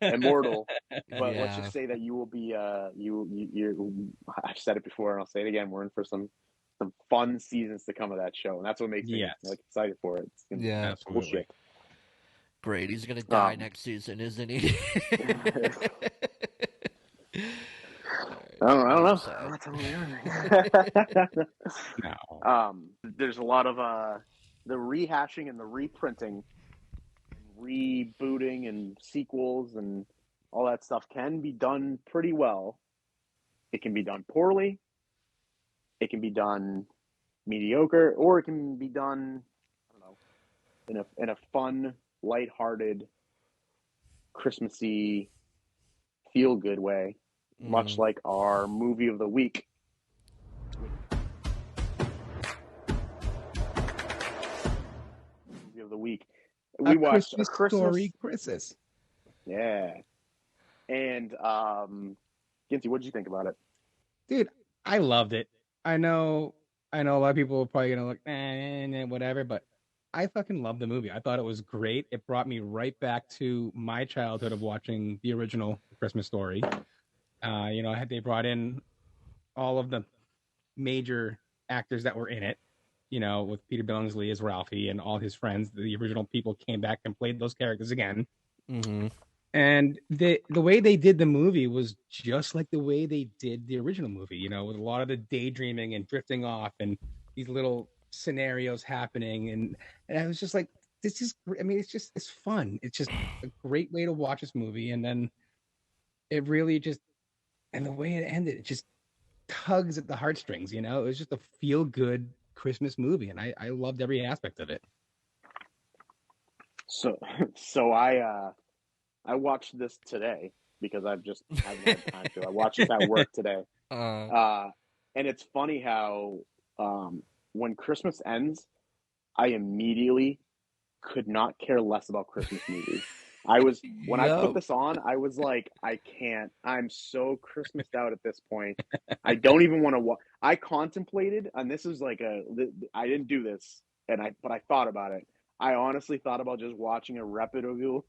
immortal. But let's just say that you will be you. I've said it before and I'll say it again. We're in for some fun seasons to come of that show, and that's what makes me excited for it. It's cool shit. Great, he's gonna die next season, isn't he? I don't know. I'm not telling you anything. No. There's a lot of the rehashing and the reprinting, rebooting and sequels and all that stuff can be done pretty well. It can be done poorly. It can be done mediocre, or it can be done, I don't know, in a fun, lighthearted, Christmassy, feel-good way, much like our movie of the week. Movie of the week. We watched A Christmas Story Christmas. Yeah. And, Ginty, what did you think about it? Dude, I loved it. I know a lot of people are probably gonna look, whatever, but I fucking loved the movie. I thought it was great. It brought me right back to my childhood of watching the original Christmas Story. They brought in all of the major actors that were in it, with Peter Billingsley as Ralphie and all his friends. The original people came back and played those characters again. Mm-hmm. And the way they did the movie was just like the way they did the original movie, with a lot of the daydreaming and drifting off and these little scenarios happening. And I was just like, this is, it's fun. It's just a great way to watch this movie. And then it really just, and the way it ended, it just tugs at the heartstrings, It was just a feel-good Christmas movie. And I loved every aspect of it. So I watched this today because I haven't had time to. I watched it at work today. And it's funny how when Christmas ends, I immediately could not care less about Christmas movies. When I put this on, I was like, I can't. I'm so Christmased out at this point. I don't even want to watch. I contemplated, and this is like I didn't do this, but I thought about it. I honestly thought about just watching a reputable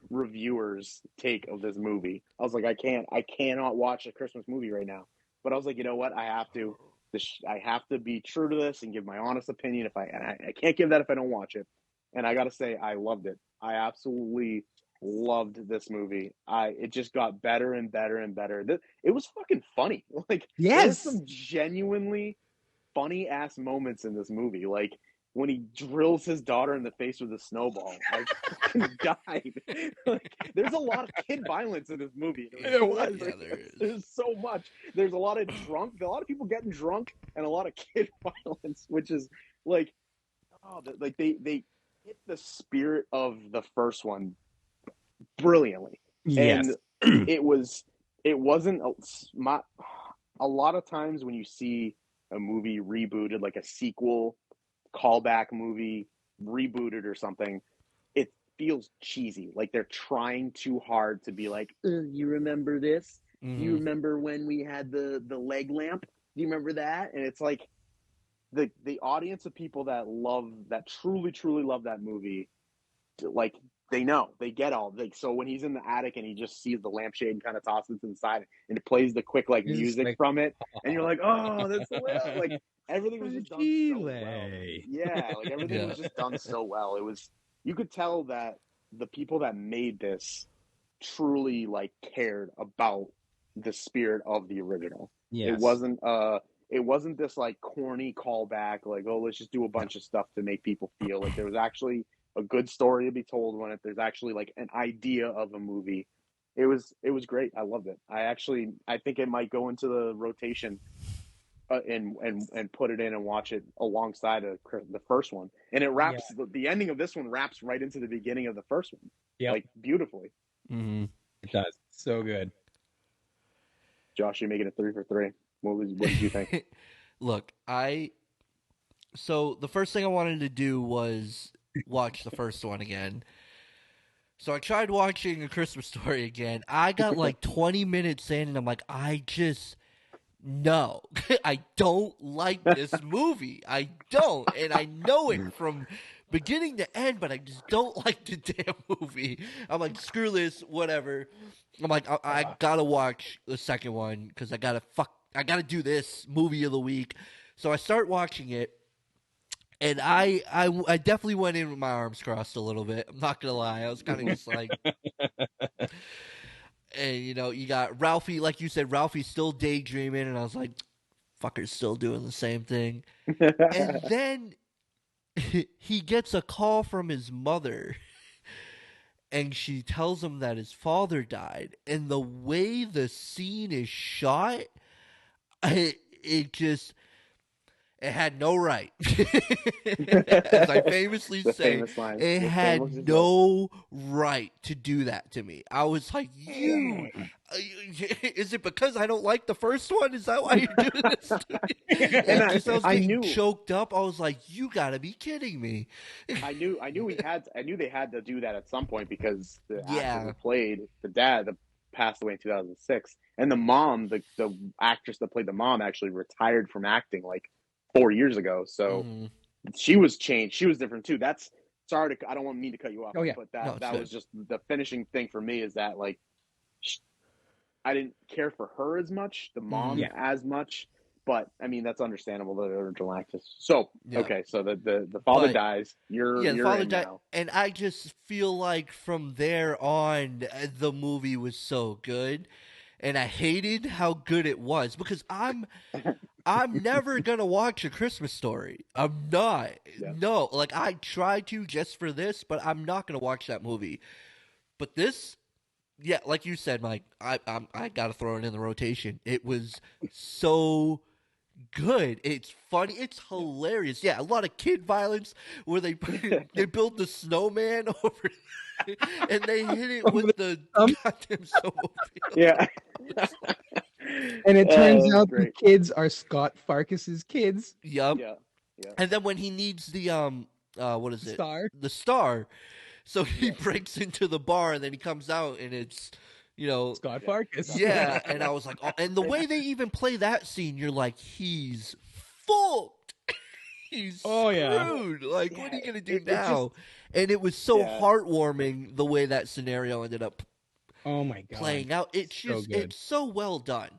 reviewer's take of this movie. I was like, I cannot watch a Christmas movie right now. But I was like, you know what? I have to be true to this and give my honest opinion. I can't give that if I don't watch it. And I got to say, I loved it. I absolutely loved this movie. It just got better and better and better. It was fucking funny. Like, yes, there's some genuinely funny ass moments in this movie. Like, when he drills his daughter in the face with a snowball, I fucking died. Like, there's a lot of kid violence in this movie. There's so much. There's a lot of people getting drunk, and a lot of kid violence, which is like, they hit the spirit of the first one brilliantly. Yes. And it wasn't a lot of times when you see a movie rebooted, like a sequel, callback movie rebooted or something, it feels cheesy. Like they're trying too hard to be like, you remember this? Mm-hmm. You remember when we had the leg lamp? Do you remember that? And it's like the audience of people that truly love that movie, like they get all, like, so when he's in the attic and he just sees the lampshade and kind of tosses it to the side and it plays the quick music from it, and you're like, oh, that's like everything was just done so well. Yeah, like everything was just done so well. It was, you could tell that the people that made this truly like cared about the spirit of the original. Yes. It wasn't this like corny callback, like, oh, let's just do a bunch of stuff to make people feel like there was actually a good story to be told when there's actually like an idea of a movie. It was great. I loved it. I think it might go into the rotation and put it in and watch it alongside of the first one. And it wraps, the ending of this one wraps right into the beginning of the first one. Yeah, like beautifully. Mm-hmm. It does. So good. Josh, you're making it 3 for 3. What did you think? Look, so the first thing I wanted to do was watch the first one again. So I tried watching A Christmas Story again. I got like 20 minutes in and I'm like, no, I don't like this movie. I don't, and I know it from beginning to end, but I just don't like the damn movie. I'm like, screw this, whatever. I'm like, I gotta watch the second one because I gotta do this movie of the week. So I start watching it, and I definitely went in with my arms crossed a little bit. I'm not gonna lie, I was kind of just like. And you know, you got Ralphie, like you said, Ralphie's still daydreaming, and I was like, fucker's still doing the same thing. And then he gets a call from his mother, and she tells him that his father died. And the way the scene is shot, it just it had no right. As I famously say, it had no right to do that to me. I was like, is it because I don't like the first one? Is that why you're doing this to me? And I was getting choked up. I was like, you gotta be kidding me. I knew they had to do that at some point because the actor who played the dad that passed away in 2006, and the mom, the actress that played the mom, actually retired from acting like 4 years ago. So she was changed. She was different too. That's sorry to, I don't want me to cut you off. Oh yeah. But that was just the finishing thing for me is that like, I didn't care for her as much, the mom as much, but I mean, that's understandable, the original actress. So, okay. So the father dies. The father died. And I just feel like from there on, the movie was so good. And I hated how good it was because I'm never gonna watch A Christmas Story. I'm not. Yeah. No, like I tried to just for this, but I'm not gonna watch that movie. But this, like you said, Mike, I gotta throw it in the rotation. It was so good. It's funny. It's hilarious. Yeah, a lot of kid violence where they build the snowman over and they hit it with the goddamn snowmobile. Yeah. And it turns out the kids are Scott Farkus's kids. Yup. Yeah. And then when he needs the what is it? The star. So he breaks into the bar and then he comes out and it's, you know, Scott Farkus. Yeah, and I was like, oh, and the way they even play that scene, you're like, he's fucked. He's screwed. Like, what are you gonna do now? And it was so heartwarming the way that scenario ended up. Oh my god, playing out. It's just it's so well done.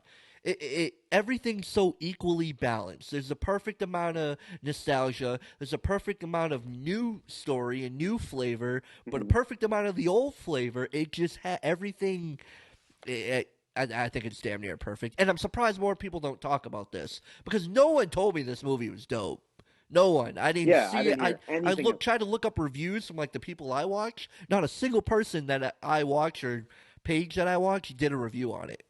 Everything's so equally balanced. There's a perfect amount of nostalgia. There's a perfect amount of new story and new flavor, but a perfect amount of the old flavor. It just had everything. I think it's damn near perfect. And I'm surprised more people don't talk about this because no one told me this movie was dope. No one. I didn't see it. I tried to look up reviews from like the people I watch. Not a single person that I watch or page that I watch did a review on it.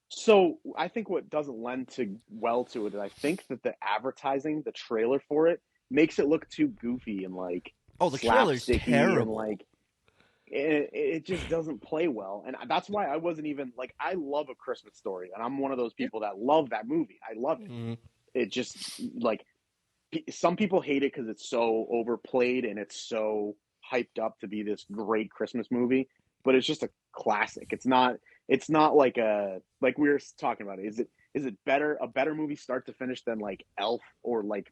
So I think what doesn't lend to it is I think that the advertising, the trailer for it, makes it look too goofy and like the trailer's terrible. And like it just doesn't play well, and that's why I wasn't even like I love A Christmas Story, and I'm one of those people that love that movie. I love it. Mm-hmm. It just like some people hate it because it's so overplayed and it's so hyped up to be this great Christmas movie, but it's just a classic. It's not like we were talking about it. Is it a better movie start to finish than like Elf or like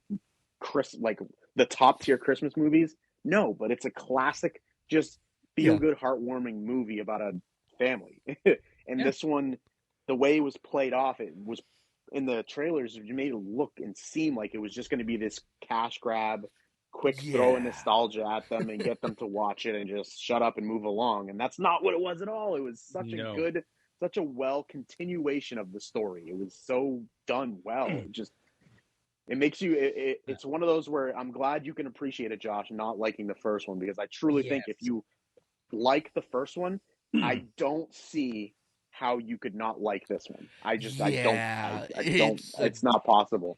like the top tier Christmas movies? No, but it's a classic, just feel good, heartwarming movie about a family. And this one, the way it was played off, it was in the trailers, you made it look and seem like it was just going to be this cash grab, quick throw in nostalgia at them and get them to watch it and just shut up and move along. And that's not what it was at all. It was such such a well continuation of the story. It was so done well. It makes you, it's one of those where I'm glad you can appreciate it, Josh, not liking the first one, because I truly think if you like the first one, I don't see how you could not like this one. I don't, it's not possible.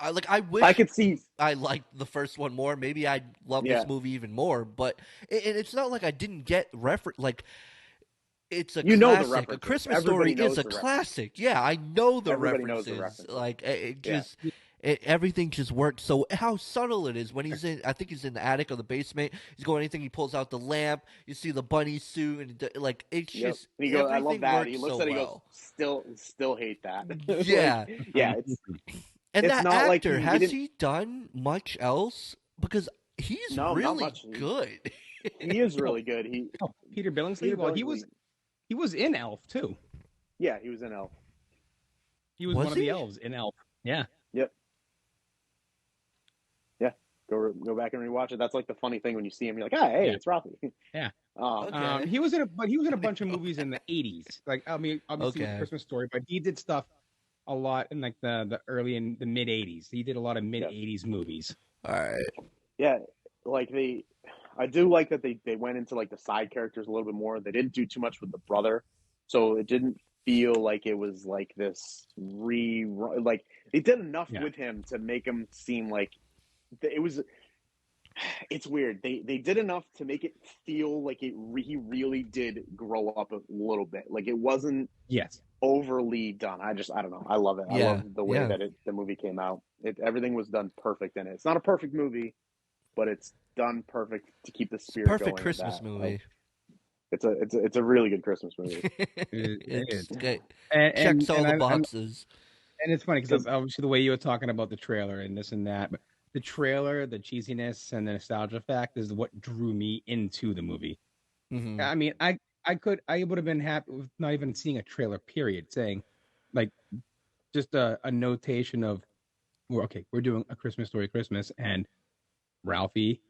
I wish I could see I liked the first one more. Maybe I'd love this movie even more, but it's not like I didn't get reference. Like, it's a classic. A Christmas Story is a classic. Yeah, I know the references. Like, it just everything just works. So how subtle it is when he's in. I think he's in the attic or the basement. He's going anything. He pulls out the lamp. You see the bunny suit, and like it's just And he goes, I love everything that. works He looks so at it. He well. goes, still hate that. Yeah, Yeah. and It's that not like actor, he has didn't. he done much else? Because he's No, not really much. good. He is really good. Peter Billingsley. Peter Well, Billingsley. he was in Elf too. Yeah, he was in Elf. He was one of the elves in Elf. Yeah. Yep. Yeah. Go back and rewatch it. That's like the funny thing when you see him, you're like, oh, hey, it's Ralphie. Yeah. Okay. He was in a bunch of movies in the 80s. Like, I mean, obviously with Christmas Story, but he did stuff a lot in like the early and the mid 80s. He did a lot of mid 80s movies. All right. Yeah, like I do like that they went into like the side characters a little bit more. They didn't do too much with the brother, so it didn't feel like it was like this like they did enough with him to make him seem like it was. It's weird. They did enough to make it feel like he really did grow up a little bit. Like it wasn't overly done. I don't know. I love it. I love the way that the movie came out. Everything was done perfect in it. It's not a perfect movie, but it's done perfect to keep the spirit going. Perfect Christmas movie. It's a really good Christmas movie. It's good. And checks all the boxes. And it's funny because obviously the way you were talking about the trailer and this and that, but the trailer, the cheesiness and the nostalgia fact is what drew me into the movie. Mm-hmm. I mean, I would have been happy with not even seeing a trailer, period, saying like just a notation of, we're doing A Christmas Story Christmas, and Ralphie,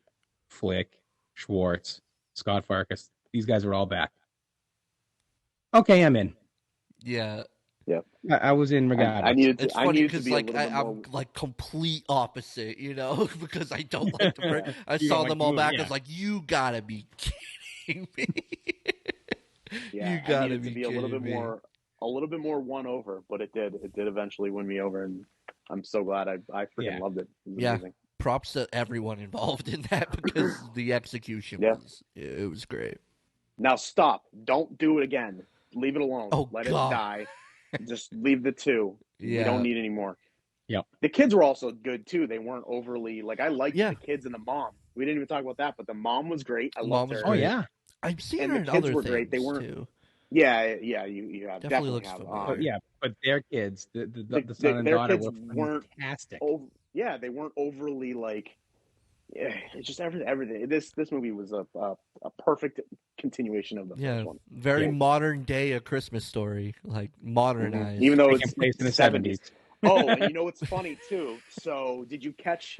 Flick, Schwartz, Scott Farkas, these guys are all back. Okay, I'm in. Yeah. Yeah, I was in regardless. It's funny because like I'm like complete opposite, because I don't like the first. I saw them all back. I was like, you gotta be kidding me. Yeah, you gotta be a little bit more won over, but it did eventually win me over, and I'm so glad I freaking loved it. It was amazing. Props to everyone involved in that because the execution was great. Now stop! Don't do it again. Leave it alone. Let it die. Just leave the two. We don't need any more. Yep. The kids were also good too. They weren't overly like I liked the kids and the mom. We didn't even talk about that, but the mom was great. I loved her. Oh yeah, I've seen her in the kids other were things great. They weren't. Too. Yeah. You have definitely looks have. But their kids, the son and daughter, were fantastic. They weren't overly like. Yeah, it's just everything. This movie was a perfect continuation of the first one. Very modern day A Christmas Story, like modernized. Mm-hmm. Even though it's placed in the 70s. Oh, and you know what's funny too? So did you catch?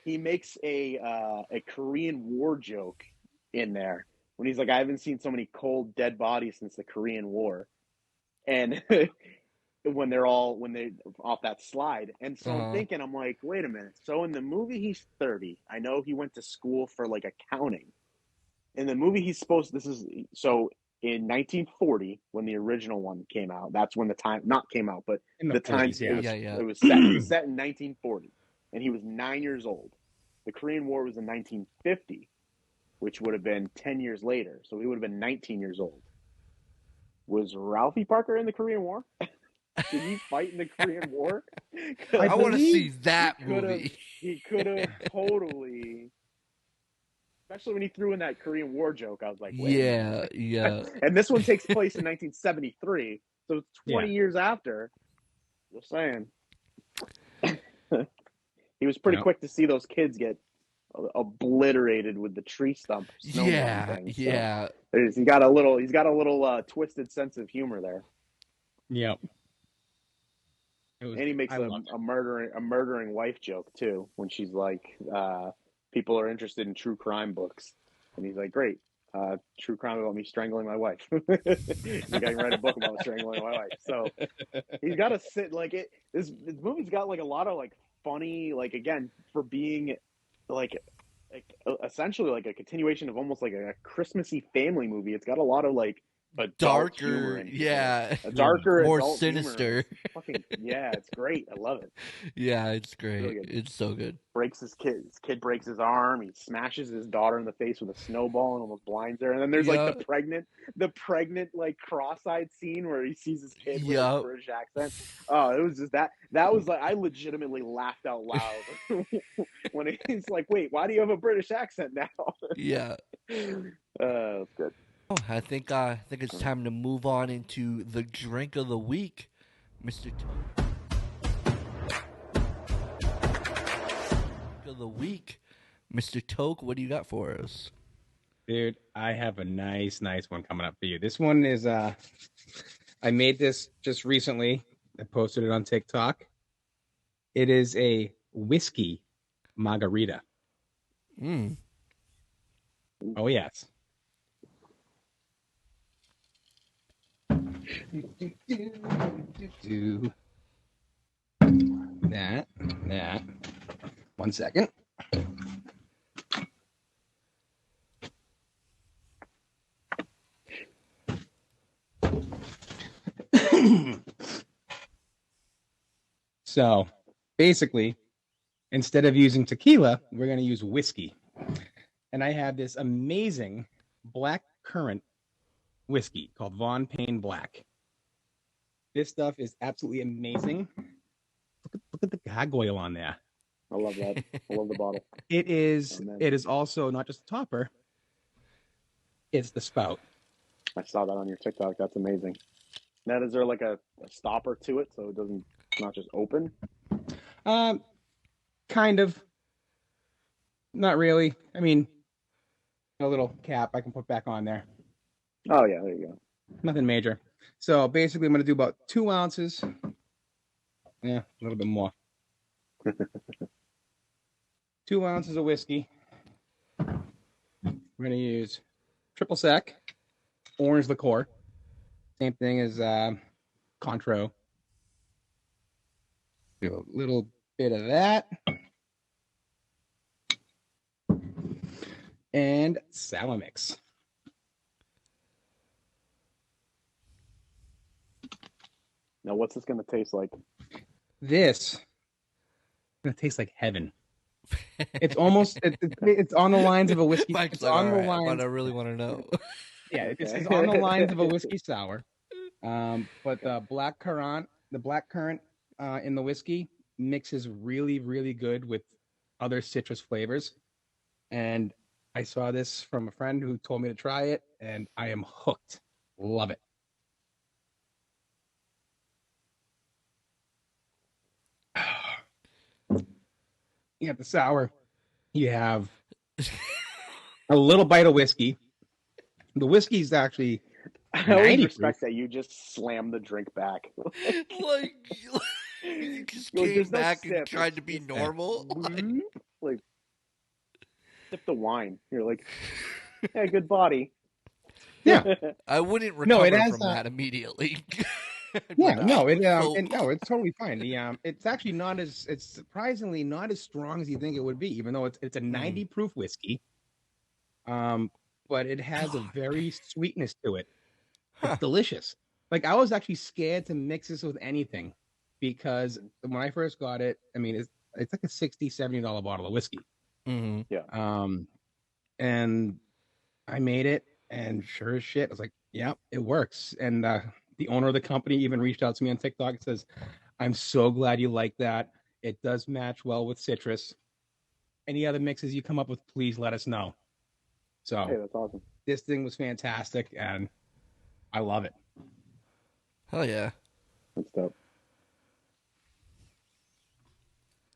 He makes a Korean War joke in there when he's like, "I haven't seen so many cold dead bodies since the Korean War," and when they're off that slide. And so I'm thinking, I'm like, wait a minute. So in the movie, he's 30. I know he went to school for like accounting. In the movie, in 1940, when the original one came out, that's when the time, not came out, but the time, it was set. It was set in 1940. And he was 9 years old. The Korean War was in 1950, which would have been 10 years later. So he would have been 19 years old. Was Ralphie Parker in the Korean War? Did he fight in the Korean War? I want to see that movie. He could have totally, especially when he threw in that Korean War joke. I was like, wait. Yeah. And this one takes place in 1973, so it's 20 years after. Just saying. He was pretty quick to see those kids get obliterated with the tree stump. Thing. So he's got a little twisted sense of humor there. Yep. And he makes a murdering wife joke too when she's like, people are interested in true crime books, and he's like, great, true crime about me strangling my wife. You can write a book about strangling my wife. So he's got to sit like it. This movie's got like a lot of like funny, like again for being like essentially like a continuation of almost like a Christmassy family movie. It's got a lot of like adult humor darker, in yeah, a darker, more adult sinister. Fucking yeah, it's great. I love it. Yeah, it's Really great. good. It's so good. Breaks his kid. His kid breaks his arm. He smashes his daughter in the face with a snowball and almost blinds her. And then there's like Yeah, the pregnant like cross-eyed scene where he sees his kid with his yeah, British accent. Oh, it was just that. That was like I legitimately laughed out loud when he's like, "Wait, why do you have a British accent now?" yeah. That's good. Oh, I think it's time to move on into the drink of the week, Mister. Of the week, Mr. Toke. What do you got for us? Dude, I have a nice one coming up for you. This one is I made this just recently. I posted it on TikTok. It is a whiskey margarita. Mm. Oh yes. Do that. One second. So basically, instead of using tequila, we're going to use whiskey. And I have this amazing black currant whiskey called Von Payne Black. This stuff is absolutely amazing. Look at the gargoyle on there. I love that. I love the bottle. It is also not just the topper, it's the spout. I saw that on your TikTok. That's amazing. Now, is there like a stopper to it so it's not just open? Kind of. Not really. I mean, a little cap I can put back on there. Oh yeah, there you go. Nothing major. So basically, I'm going to do about 2 ounces. Yeah, a little bit more. 2 ounces of whiskey. We're going to use triple sec, orange liqueur. Same thing as Cointreau. Do a little bit of that. And sour mix. Now, what's this going to taste like? This is going to taste like heaven. It's almost it's on the lines of a whiskey. Mike's it's like, on the right, lines. but I really want to know. Yeah, it's on the lines of a whiskey sour. But the black currant in the whiskey mixes really, really good with other citrus flavors. And I saw this from a friend who told me to try it, and I am hooked. Love it. You got the sour. You have a little bite of whiskey. The whiskey's actually I always respect that you just slammed the drink back. like you just came back and tried to be normal. Like sip the wine. You're like, yeah, good body. Yeah, I wouldn't recover from that immediately. Yeah, no, it's totally fine. It's actually it's surprisingly not as strong as you think it would be, even though it's a 90 proof whiskey. But it has a very sweetness to it. It's delicious. Like I was actually scared to mix this with anything because when I first got it, I mean, it's like a $60-$70 bottle of whiskey. Mm-hmm. Yeah. And I made it, and sure as shit, I was like, yeah, it works. And the owner of the company even reached out to me on TikTok and says, I'm so glad you like that. It does match well with citrus. Any other mixes you come up with, please let us know. So hey, that's awesome. This thing was fantastic, and I love it. Hell yeah. That's dope.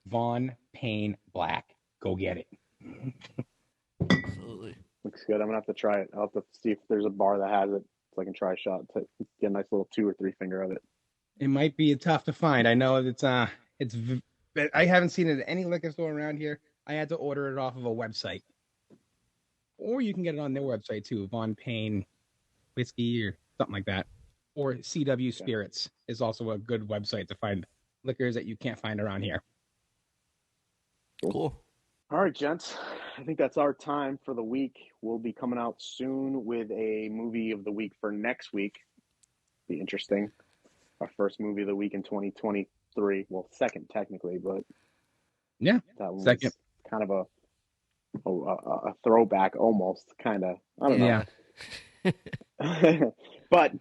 Von Payne Black. Go get it. Absolutely. Looks good. I'm going to have to try it. I'll have to see if there's a bar that has it so I can try a shot to get a nice little 2 or 3 finger of it. It might be tough to find. I know it's I haven't seen it at any liquor store around here. I had to order it off of a website. Or you can get it on their website too, Von Payne Whiskey or something like that. Or CW Spirits is also a good website to find liquors that you can't find around here. Cool. All right, gents. I think that's our time for the week. We'll be coming out soon with a movie of the week for next week. Be interesting. Our first movie of the week in 2023. Well, second technically, but yeah, that one second. was kind of a throwback almost, kind of. I don't know. Yeah. But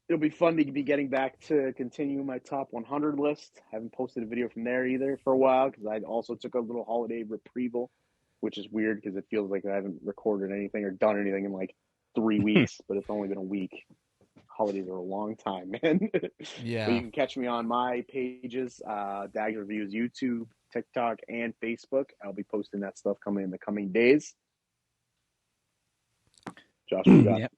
it'll be fun to be getting back to continue my top 100 list. Haven't posted a video from there either for a while because I also took a little holiday reprieval, which is weird because it feels like I haven't recorded anything or done anything in like 3 weeks, but it's only been a week. Holidays are a long time, man. Yeah. But you can catch me on my pages, Dags Reviews, YouTube, TikTok, and Facebook. I'll be posting that stuff coming in the coming days. Josh, what you got? Yep.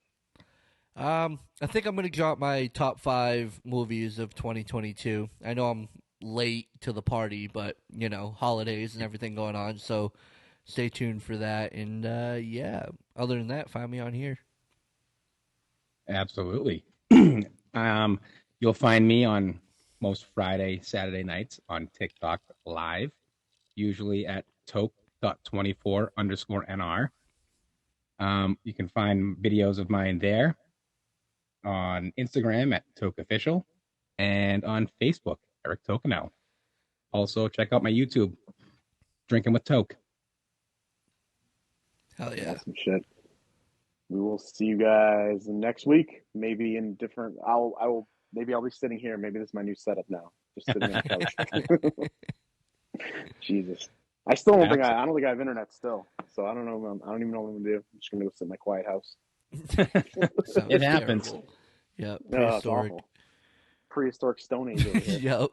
I think I'm gonna drop my top 5 movies of 2022. I know I'm late to the party, but you know, holidays and everything going on, so stay tuned for that. And yeah, other than that, find me on here. Absolutely. You'll find me on most Friday, Saturday nights on TikTok live, usually at toke.24_NR. You can find videos of mine there, on Instagram at Toke Official, and on Facebook, Eric Tokenel. Also, check out my YouTube, Drinking with Toke. Hell yeah. Awesome shit. We will see you guys next week. Maybe in different. Maybe I'll be sitting here. Maybe this is my new setup now. Just sitting on the couch. Jesus. I still don't think I don't think I have internet still. So I don't know. I don't even know what I'm gonna do. I'm just gonna go sit in my quiet house. It happens. Yep. No, it's awful. Prehistoric Stone Age over here. Yep.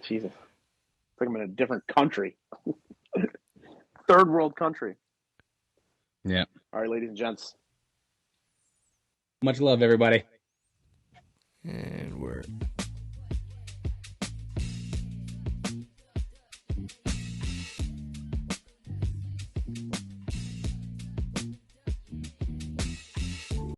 Jesus. It's like I'm in a different country. Third world country. Yeah. All right, ladies and gents. Much love, everybody. And we're